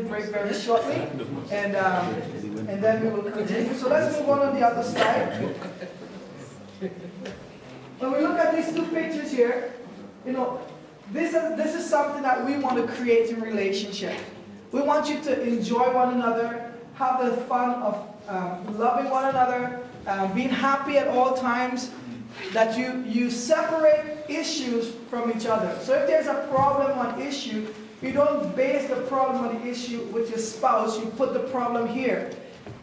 break very shortly, and then we will continue. So let's move on the other slide. When we look at these two pictures here, this is something that we want to create in relationship. We want you to enjoy one another, have the fun of loving one another, being happy at all times, that you separate issues from each other. So if there's a problem or issue, you don't base the problem on the issue with your spouse. You put the problem here.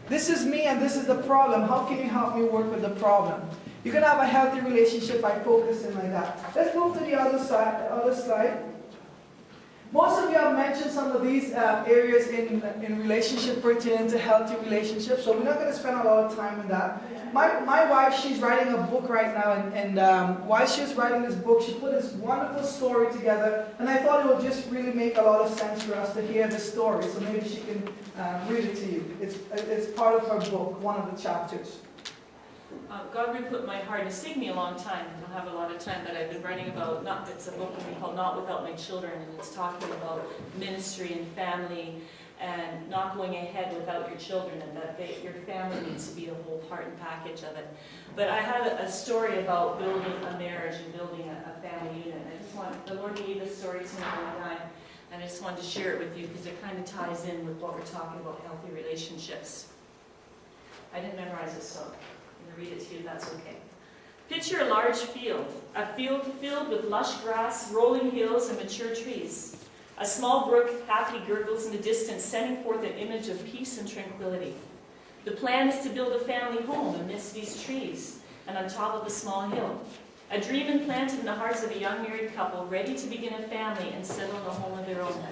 This is me and this is the problem. How can you help me work with the problem? You can have a healthy relationship by focusing like that. Let's move to the other slide. Most of you have mentioned some of these areas in relationship pertaining to healthy relationships, so we're not going to spend a lot of time on that. My wife, she's writing a book right now, and while she's writing this book, she put this wonderful story together, and I thought it would just really make a lot of sense for us to hear this story, so maybe she can read it to you. It's part of her book, one of the chapters. God really put in my heart, it's taken me a long time, I don't have a lot of time, but I've been writing about, it's a book called Not Without My Children, and it's talking about ministry and family, and not going ahead without your children, and that your family needs to be a whole part and package of it. But I had a story about building a marriage and building a family unit, and the Lord gave this story to me one time, and I just wanted to share it with you because it kind of ties in with what we're talking about, healthy relationships. I didn't memorize this, so I'm going to read it to you, that's okay. Picture a large field, a field filled with lush grass, rolling hills, and mature trees. A small brook happily gurgles in the distance, sending forth an image of peace and tranquility. The plan is to build a family home amidst these trees and on top of a small hill. A dream implanted in the hearts of a young married couple ready to begin a family and settle in a home of their own.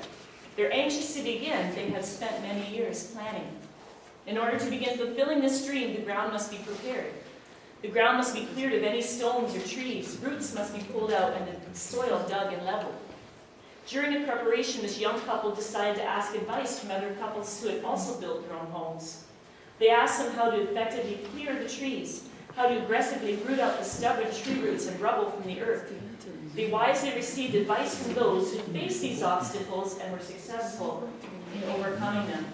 They're anxious to begin. They have spent many years planning. In order to begin fulfilling this dream, the ground must be prepared. The ground must be cleared of any stones or trees. Roots must be pulled out and the soil dug and leveled. During the preparation, this young couple decided to ask advice from other couples who had also built their own homes. They asked them how to effectively clear the trees, how to aggressively root out the stubborn tree roots and rubble from the earth. They wisely received advice from those who faced these obstacles and were successful in overcoming them.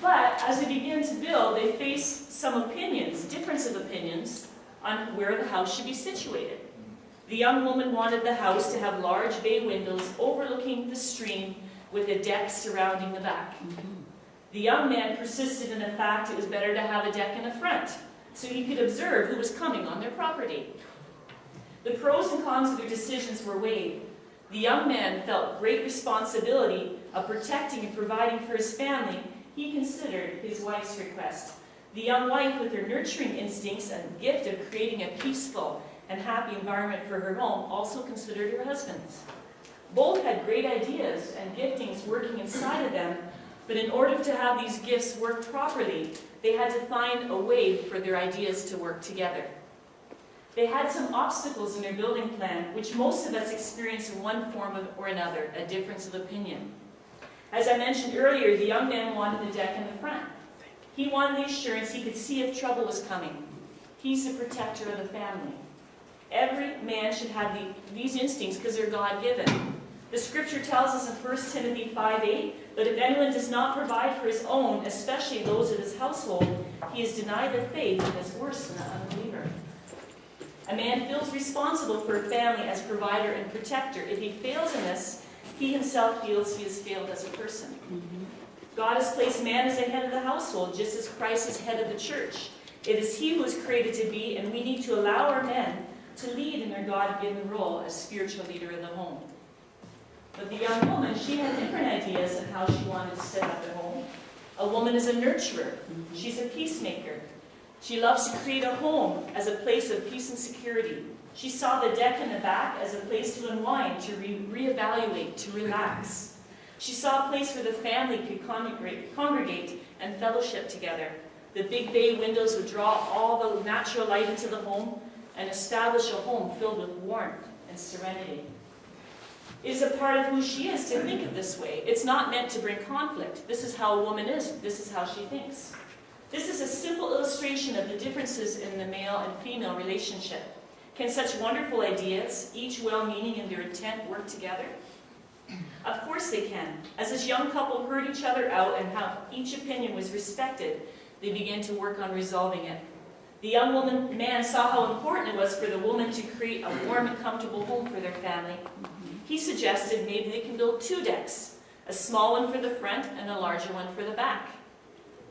But as they began to build, they faced some difference of opinions on where the house should be situated. The young woman wanted the house to have large bay windows overlooking the stream with a deck surrounding the back. The young man persisted in the fact it was better to have a deck in the front, so he could observe who was coming on their property. The pros and cons of their decisions were weighed. The young man felt great responsibility of protecting and providing for his family. He considered his wife's request. The young wife, with her nurturing instincts and gift of creating a peaceful and happy environment for her home, also considered her husband's. Both had great ideas and giftings working inside of them, but in order to have these gifts work properly, they had to find a way for their ideas to work together. They had some obstacles in their building plan, which most of us experience in one form or another, a difference of opinion. As I mentioned earlier, the young man wanted the deck in the front. He wanted the assurance he could see if trouble was coming. He's the protector of the family. Every man should have these instincts because they're God-given. The scripture tells us in 1 Timothy 5:8 that if anyone does not provide for his own, especially those of his household, he is denied the faith and is worse than an unbeliever. A man feels responsible for a family as provider and protector. If he fails in this, he himself feels he has failed as a person. God has placed man as the head of the household, just as Christ is head of the church. It is he who is created to be, and we need to allow our men to lead in their God-given role as spiritual leader of the home. But the young woman, she had different ideas of how she wanted to set up the home. A woman is a nurturer. She's a peacemaker. She loves to create a home as a place of peace and security. She saw the deck in the back as a place to unwind, to reevaluate, to relax. She saw a place where the family could congregate and fellowship together. The big bay windows would draw all the natural light into the home and establish a home filled with warmth and serenity. It is a part of who she is to think of this way. It's not meant to bring conflict. This is how a woman is. This is how she thinks. This is a simple illustration of the differences in the male and female relationship. Can such wonderful ideas, each well-meaning in their intent, work together? Of course they can. As this young couple heard each other out and how each opinion was respected, they began to work on resolving it. The young man saw how important it was for the woman to create a warm and comfortable home for their family. He suggested maybe they can build 2 decks, a small one for the front and a larger one for the back.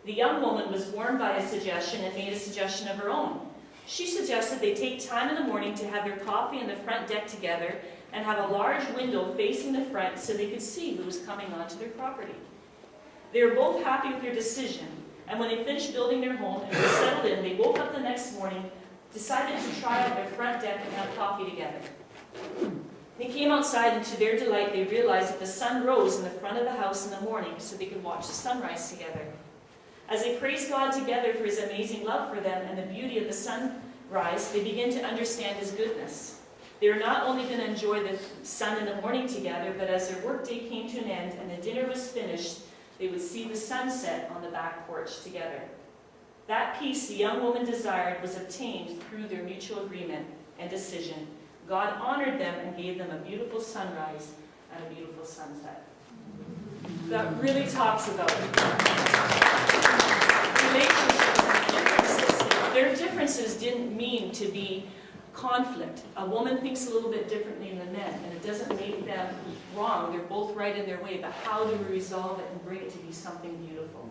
The young woman was warmed by his suggestion and made a suggestion of her own. She suggested they take time in the morning to have their coffee on the front deck together and have a large window facing the front so they could see who was coming onto their property. They were both happy with their decision, and when they finished building their home and were settled in, they woke up the next morning, decided to try out their front deck and have coffee together. They came outside, and to their delight, they realized that the sun rose in the front of the house in the morning so they could watch the sunrise together. As they praised God together for His amazing love for them and the beauty of the sunrise, they began to understand His goodness. They were not only going to enjoy the sun in the morning together, but as their workday came to an end and the dinner was finished, they would see the sunset on the back porch together. That peace the young woman desired was obtained through their mutual agreement and decision. God honored them and gave them a beautiful sunrise and a beautiful sunset. That really talks about relationships and differences. Their differences didn't mean to be conflict. A woman thinks a little bit differently than men, and it doesn't make them wrong. They're both right in their way, but how do we resolve it and bring it to be something beautiful?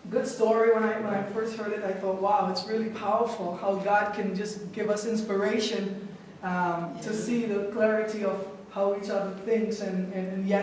Good story. When I first heard it, I thought, wow, it's really powerful how God can just give us inspiration to see the clarity of how each other thinks, and yet